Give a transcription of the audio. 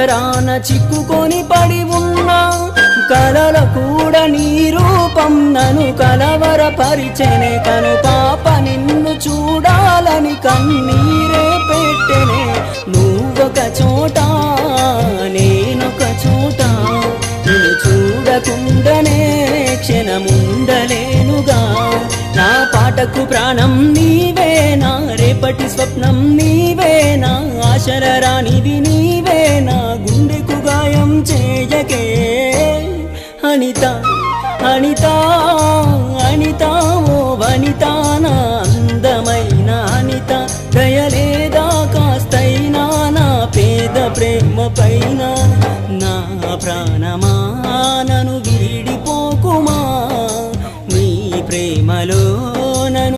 పంజరాన చిక్కుకొని పడి ఉన్నా కలల కూడా నీ రూపం నన్ను కలవరపరిచెనే కను పాప నిన్ను చూడాలని కన్నీరే పెట్టెనే నువ్వొక చోట నేనొక చోట నిన్ను చూడకుండానే క్షణముండలేనుగా నా పాటకు ప్రాణం నీవేనా రేపటి స్వప్నం నీవేనా ఆశల రానిది నీవేనా గుండెకు గాయం చేయకే అనిత అనిత అనిత ఓ వనిత నా అందమైన అనిత దయలేదా కాస్తైనా నా పేద ప్రేమ పైన నా ప్రాణమా